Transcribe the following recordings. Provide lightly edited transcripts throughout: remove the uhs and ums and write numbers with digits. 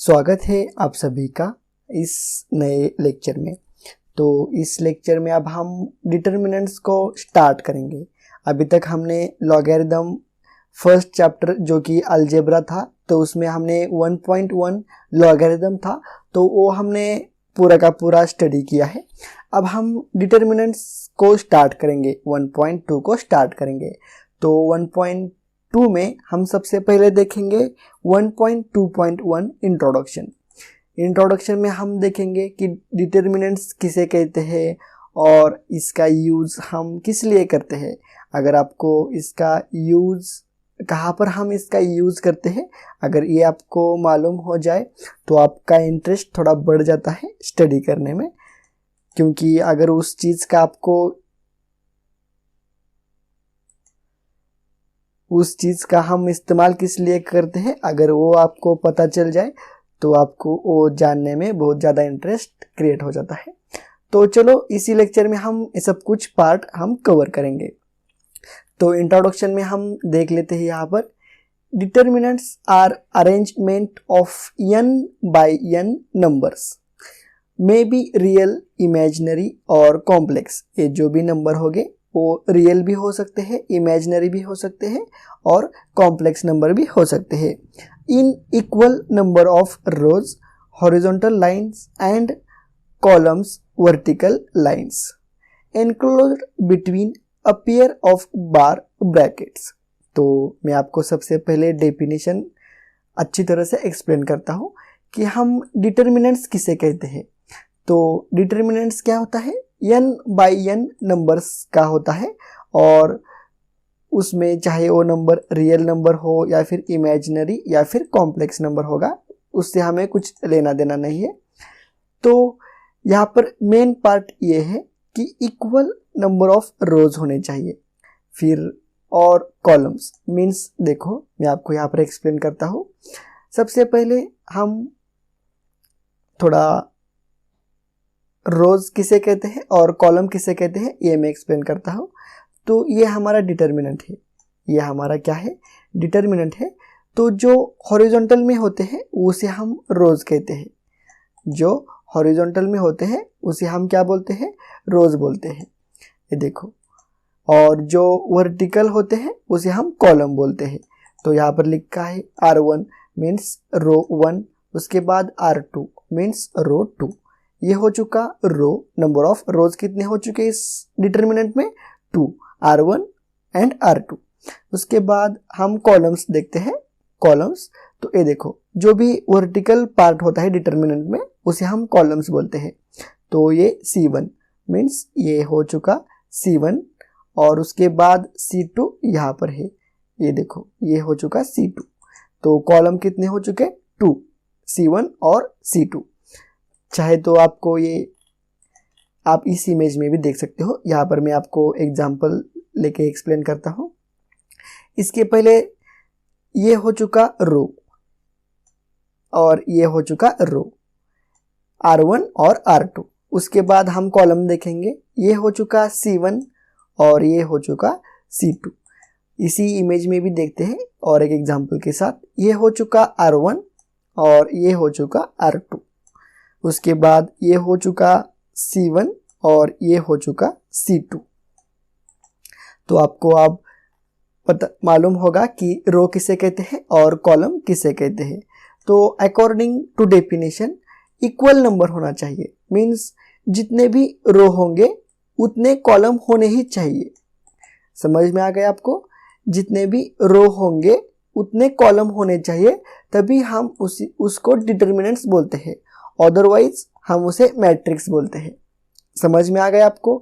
स्वागत है आप सभी का इस नए लेक्चर में। तो इस लेक्चर में अब हम डिटर्मिनेंट्स को स्टार्ट करेंगे। अभी तक हमने लॉगरिदम फर्स्ट चैप्टर जो कि अलजेब्रा था, तो उसमें हमने 1.1 लॉगरिदम था, तो वो हमने पूरा का पूरा स्टडी किया है। अब हम डिटर्मिनेंट्स को स्टार्ट करेंगे, 1.2 को स्टार्ट करेंगे। तो 1.2 में हम सबसे पहले देखेंगे 1.2.1 इंट्रोडक्शन में हम देखेंगे कि डिटर्मिनेंट्स किसे कहते हैं और इसका यूज़ हम किस लिए करते हैं। अगर आपको इसका यूज़ कहाँ पर हम इसका यूज़ करते हैं, अगर ये आपको मालूम हो जाए तो आपका इंटरेस्ट थोड़ा बढ़ जाता है स्टडी करने में, क्योंकि अगर उस चीज़ का उस चीज़ का हम इस्तेमाल किस लिए करते हैं, अगर वो आपको पता चल जाए तो आपको वो जानने में बहुत ज़्यादा इंटरेस्ट क्रिएट हो जाता है। तो चलो इसी लेक्चर में हम ये सब कुछ पार्ट हम कवर करेंगे। तो इंट्रोडक्शन में हम देख लेते हैं यहाँ पर, determinants are arrangement of n by n numbers, may be real, imaginary और कॉम्प्लेक्स। ये जो भी नंबर होंगे वो रियल भी हो सकते हैं, इमेजिनरी भी हो सकते हैं और कॉम्प्लेक्स नंबर भी हो सकते हैं। In equal number of rose, horizontal lines and columns, vertical lines, enclosed between a pair of bar brackets. तो मैं आपको सबसे पहले डेफिनेशन अच्छी तरह से एक्सप्लेन करता हूँ कि हम डिटर्मिनेंट्स किसे कहते हैं। तो डिटर्मिनेंट्स क्या होता है, n बाई n नंबर्स का होता है, और उसमें चाहे वो नंबर रियल नंबर हो या फिर इमेजिनरी या फिर कॉम्प्लेक्स नंबर होगा, उससे हमें कुछ लेना देना नहीं है। तो यहाँ पर मेन पार्ट ये है कि इक्वल नंबर ऑफ रोज होने चाहिए, फिर और कॉलम्स मीन्स, देखो मैं आपको यहाँ पर एक्सप्लेन करता हूँ। सबसे पहले हम थोड़ा रोज किसे कहते हैं और कॉलम किसे कहते हैं ये मैं एक्सप्लेन करता हूँ। तो ये हमारा डिटर्मिनेंट है, ये हमारा क्या है, डिटर्मिनेंट है। तो जो हॉरिजॉन्टल में होते हैं उसे हम रोज कहते हैं, जो हॉरिजॉन्टल में होते हैं उसे हम क्या बोलते हैं, रोज बोलते हैं, ये देखो। और जो वर्टिकल होते हैं उसे हम कॉलम बोलते हैं। तो यहाँ पर लिखा है R1 मीन्स रो 1, उसके बाद R2 मीन्स रो 2। ये हो चुका रो, नंबर ऑफ रोज कितने हो चुके इस डिटर्मिनेंट में, 2, R1 एंड R2। उसके बाद हम कॉलम्स देखते हैं, कॉलम्स। तो ये देखो, जो भी वर्टिकल पार्ट होता है डिटर्मिनेंट में उसे हम कॉलम्स बोलते हैं। तो ये C1 मीन्स ये हो चुका C1, और उसके बाद C2 यहाँ पर है, ये देखो ये हो चुका C2। तो कॉलम कितने हो चुके, 2, C1 और C2। चाहे तो आपको ये आप इस इमेज में भी देख सकते हो। यहाँ पर मैं आपको एग्जांपल लेके एक्सप्लेन करता हूँ। इसके पहले ये हो चुका रो और ये हो चुका रो, R1 और R2। उसके बाद हम कॉलम देखेंगे, ये हो चुका C1 और ये हो चुका C2। इसी इमेज में भी देखते हैं और एक एग्जांपल के साथ, ये हो चुका R1 और ये हो चुका R2। उसके बाद ये हो चुका C1 और ये हो चुका C2। तो आपको अब पता मालूम होगा कि रो किसे कहते हैं और कॉलम किसे कहते हैं। तो according to definition equal number होना चाहिए, मीन्स जितने भी रो होंगे उतने कॉलम होने ही चाहिए। समझ में आ गया आपको, जितने भी रो होंगे उतने कॉलम होने चाहिए, तभी हम उसको डिटर्मिनेंट्स बोलते हैं, अदरवाइज हम उसे मैट्रिक्स बोलते हैं। समझ में आ गया आपको,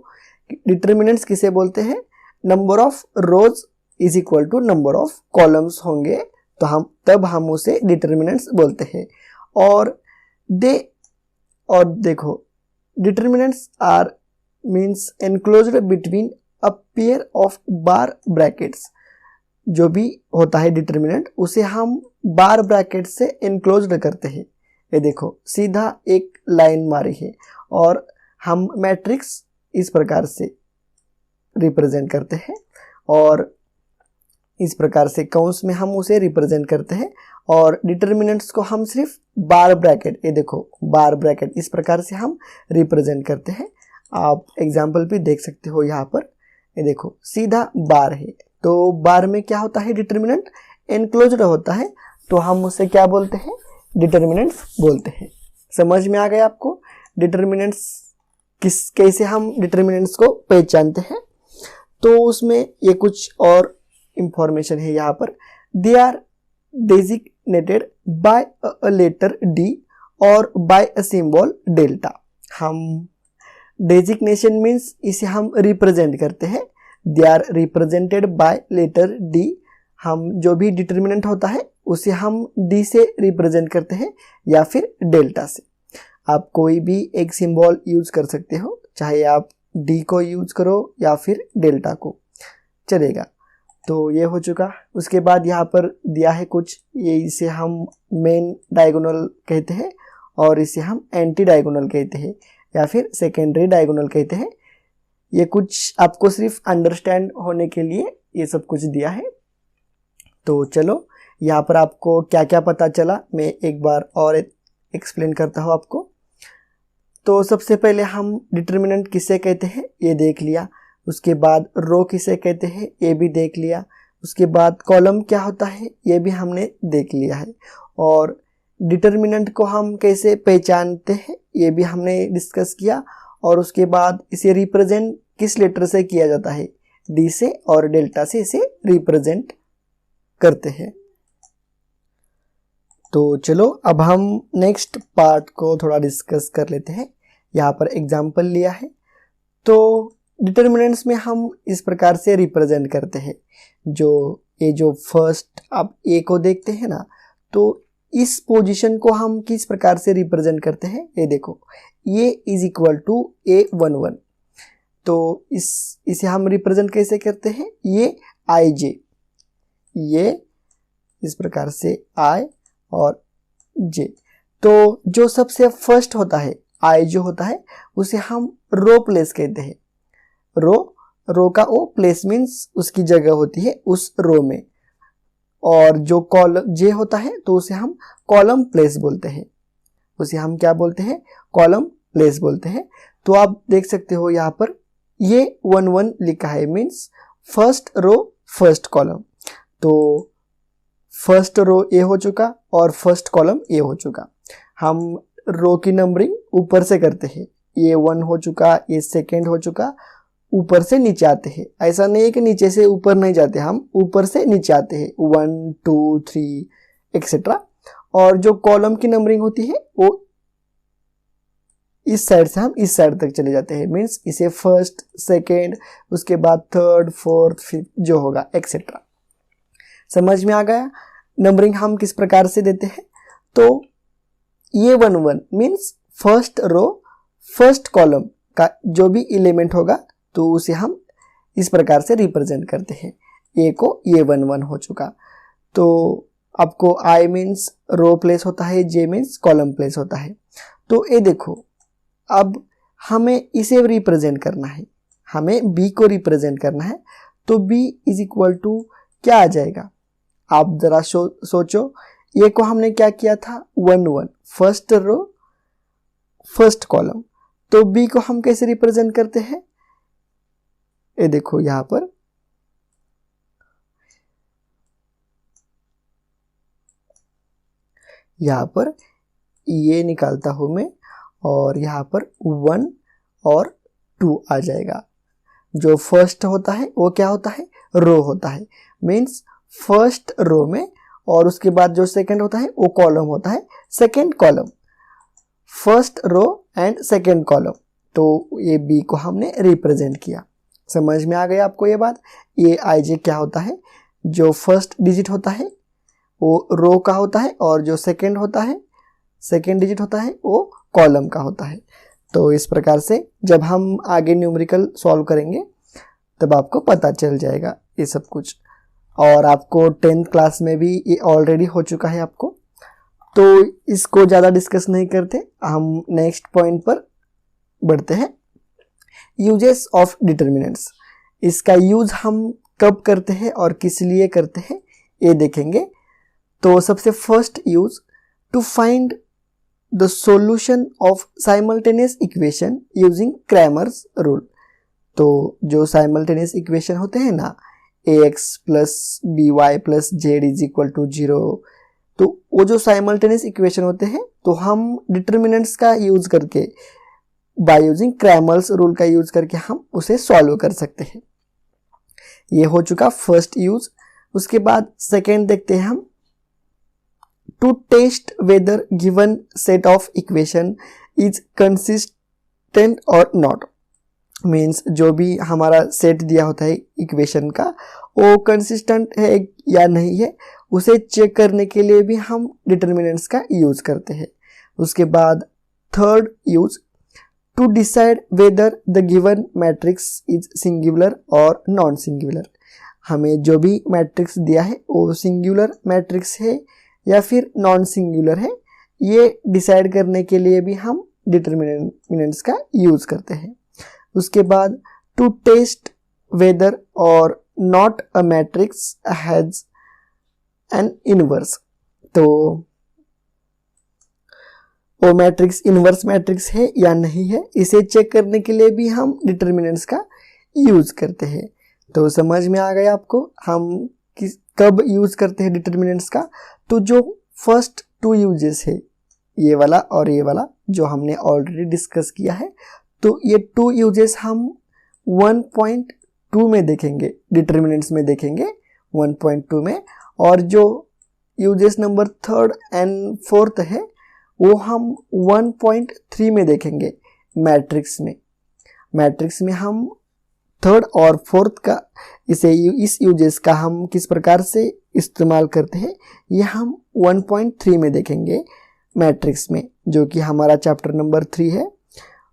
डिटर्मिनेंट्स किसे बोलते हैं, number of rows is equal to number of columns होंगे तो तब हम उसे डिटर्मिनेंट्स बोलते हैं। और देखो, determinants are means enclosed between a pair of bar brackets. जो भी होता है डिटर्मिनेंट उसे हम बार ब्रैकेट से एनक्लोज्ड करते हैं। ये देखो सीधा एक लाइन मारी है और हम मैट्रिक्स इस प्रकार से रिप्रेजेंट करते हैं। और इस प्रकार से कंस में हम उसे रिप्रेजेंट करते हैं, और डिटर्मिनेंट्स को हम सिर्फ बार ब्रैकेट, ये देखो बार ब्रैकेट, इस प्रकार से हम रिप्रेजेंट करते हैं। आप एग्जाम्पल भी देख सकते हो यहाँ पर, ये देखो सीधा बार है, तो बार में क्या होता है, डिटर्मिनेंट एनक्लोज्ड होता है, तो हम उसे क्या बोलते हैं, डिटर्मिनेंट्स बोलते हैं। समझ में आ गया आपको डिटर्मिनेंट्स कैसे हम डिटर्मिनेंट्स को पहचानते हैं। तो उसमें ये कुछ और इंफॉर्मेशन है यहाँ पर। They are designated by a letter D और बाय अ सिंबल डेल्टा। हम डेजिग्नेशन मीन्स इसे हम रिप्रेजेंट करते हैं, they are represented by letter D. हम जो भी डिटर्मिनेंट होता है उसे हम डी से रिप्रेजेंट करते हैं या फिर डेल्टा से। आप कोई भी एक सिंबल यूज कर सकते हो, चाहे आप डी को यूज करो या फिर डेल्टा को, चलेगा। तो ये हो चुका। उसके बाद यहाँ पर दिया है कुछ, ये इसे हम मेन डायगोनल कहते हैं और इसे हम एंटी डायगोनल कहते हैं या फिर सेकेंडरी डायगोनल कहते हैं। ये कुछ आपको सिर्फ अंडरस्टैंड होने के लिए ये सब कुछ दिया है। तो चलो यहाँ पर आपको क्या क्या पता चला मैं एक बार और एक्सप्लेन करता हूँ आपको। तो सबसे पहले हम डिटर्मिनेंट किसे कहते हैं ये देख लिया, उसके बाद रो किसे कहते हैं ये भी देख लिया, उसके बाद कॉलम क्या होता है ये भी हमने देख लिया है, और डिटर्मिनेंट को हम कैसे पहचानते हैं ये भी हमने डिस्कस किया, और उसके बाद इसे रिप्रेजेंट किस लेटर से किया जाता है, डी से और डेल्टा से इसे रिप्रेजेंट करते हैं। तो चलो अब हम नेक्स्ट पार्ट को थोड़ा डिस्कस कर लेते हैं। यहाँ पर एग्जाम्पल लिया है। तो डिटर्मिनेंट्स में हम इस प्रकार से रिप्रेजेंट करते हैं। जो फर्स्ट आप ए को देखते हैं ना, तो इस पोजीशन को हम किस प्रकार से रिप्रेजेंट करते हैं ये देखो, ये इज इक्वल टू A11। तो इसे हम रिप्रेजेंट कैसे करते हैं, ये आई जे, ये इस प्रकार से आई और जे। तो जो सबसे फर्स्ट होता है आई जो होता है उसे हम रो प्लेस कहते हैं। रो का ओ प्लेस मीन्स उसकी जगह होती है उस रो में, और जो कॉलम जे होता है तो उसे हम कॉलम प्लेस बोलते हैं, उसे हम क्या बोलते हैं, कॉलम प्लेस बोलते हैं। तो आप देख सकते हो यहाँ पर ये 1-1 लिखा है, means first row first column. तो फर्स्ट रो ए हो चुका और फर्स्ट कॉलम ए हो चुका। हम रो की नंबरिंग ऊपर से करते हैं, ये 1 हो चुका, ये सेकेंड हो चुका, ऊपर से नीचे आते हैं। ऐसा नहीं है कि नीचे से ऊपर नहीं जाते, हम ऊपर से नीचे आते हैं 1 2 3 एक्सेट्रा। और जो कॉलम की नंबरिंग होती है वो इस साइड से हम इस साइड तक चले जाते हैं, मीन्स इसे फर्स्ट सेकेंड उसके बाद थर्ड फोर्थ फिफ्थ जो होगा एक्सेट्रा। समझ में आ गया नंबरिंग हम किस प्रकार से देते हैं। तो ये 1-1 means first row first column का जो भी एलिमेंट होगा तो उसे हम इस प्रकार से रिप्रेजेंट करते हैं। ए को ये 1-1 हो चुका। तो आपको आई मीन्स रो प्लेस होता है, जे मीन्स कॉलम प्लेस होता है। तो ये देखो अब हमें इसे रिप्रेजेंट करना है, हमें बी को रिप्रेजेंट करना है। तो बी इज इक्वल टू क्या आ जाएगा, आप जरा सोचो। ये को हमने क्या किया था 1-1 फर्स्ट रो फर्स्ट कॉलम, तो बी को हम कैसे रिप्रेजेंट करते हैं, ये देखो यहां पर ये निकालता हूं मैं, और यहां पर 1 और 2 आ जाएगा। जो फर्स्ट होता है वो क्या होता है, रो होता है, मीन्स फर्स्ट रो में, और उसके बाद जो सेकंड होता है वो कॉलम होता है, second column, first row and second column. तो ये बी को हमने रिप्रेजेंट किया। समझ में आ गया आपको ये बात। ये आई जे क्या होता है, जो फर्स्ट डिजिट होता है वो रो का होता है, और जो सेकंड होता है सेकंड डिजिट होता है वो कॉलम का होता है। तो इस प्रकार से जब हम आगे न्यूमेरिकल सॉल्व करेंगे तब आपको पता चल जाएगा ये सब कुछ। और आपको 10th क्लास में भी ये ऑलरेडी हो चुका है आपको, तो इसको ज़्यादा डिस्कस नहीं करते, हम नेक्स्ट पॉइंट पर बढ़ते हैं। Uses of determinants. इसका यूज हम कब करते हैं और किस लिए करते हैं ये देखेंगे। तो सबसे first use, to find the solution of simultaneous equation using Cramer's rule. तो जो साइमल्टेनियस इक्वेशन होते हैं ना, ax plus b y plus z is equal to 0, तो वो जो साइमल्टेनियस इक्वेशन होते हैं तो हम डिटर्मिनेंट्स का यूज करके, बाय यूजिंग क्रैमर्स रूल का यूज करके हम उसे सॉल्व कर सकते हैं। ये हो चुका फर्स्ट यूज। उसके बाद सेकेंड देखते हैं हम, to test whether given set of equation is consistent और नॉट। मीन्स जो भी हमारा सेट दिया होता है इक्वेशन का वो कंसिस्टेंट है या नहीं है, उसे चेक करने के लिए भी हम डिटर्मिनेंट्स का यूज करते हैं। उसके बाद third use, to decide whether the given matrix is singular और नॉन सिंगुलर। हमें जो भी मैट्रिक्स दिया है वो सिंगुलर मैट्रिक्स है या फिर नॉन सिंगुलर है, ये डिसाइड करने के लिए भी हम डिटर्मिनेंट्स का यूज करते हैं। उसके बाद टू टेस्ट वेदर और not a matrix has an inverse. तो वो मैट्रिक्स इनवर्स मैट्रिक्स है या नहीं है, इसे चेक करने के लिए भी हम डिटर्मिनेंट्स का यूज करते हैं। तो समझ में आ गया आपको हम कब यूज करते हैं डिटर्मिनेंट्स का। तो जो फर्स्ट टू यूजेस है, ये वाला और ये वाला जो हमने ऑलरेडी डिस्कस किया है, तो ये टू यूजेस हम 1.2 में देखेंगे, डिटर्मिनेंट्स में देखेंगे 1.2 में। और जो uses number third and fourth है वो हम 1.3 में देखेंगे मैट्रिक्स में। मैट्रिक्स में हम थर्ड और फोर्थ का इस यूजेस का हम किस प्रकार से इस्तेमाल करते हैं ये हम 1.3 में देखेंगे मैट्रिक्स में, जो कि हमारा चैप्टर नंबर 3 है।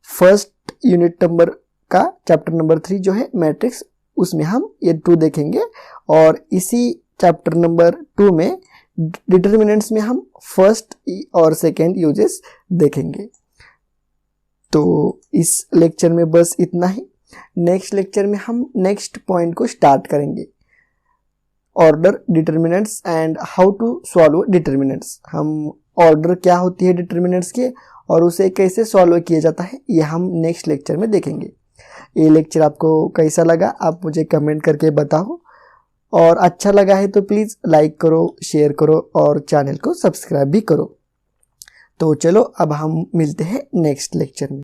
फर्स्ट यूनिट नंबर का चैप्टर नंबर 3 जो है मैट्रिक्स, उसमें हम ये 2 देखेंगे। और इसी चैप्टर नंबर 2 में डिटर्मिनेंट्स में हम फर्स्ट और सेकेंड यूजेस देखेंगे। तो इस लेक्चर में बस इतना ही। नेक्स्ट लेक्चर में हम नेक्स्ट पॉइंट को स्टार्ट करेंगे, order determinants and how to solve determinants. हम ऑर्डर क्या होती है डिटर्मिनेंट्स के और उसे कैसे सॉल्व किया जाता है ये हम नेक्स्ट लेक्चर में देखेंगे। ये लेक्चर आपको कैसा लगा आप मुझे कमेंट करके बताओ, और अच्छा लगा है तो प्लीज़ लाइक करो, शेयर करो और चैनल को सब्सक्राइब भी करो। तो चलो अब हम मिलते हैं नेक्स्ट लेक्चर में।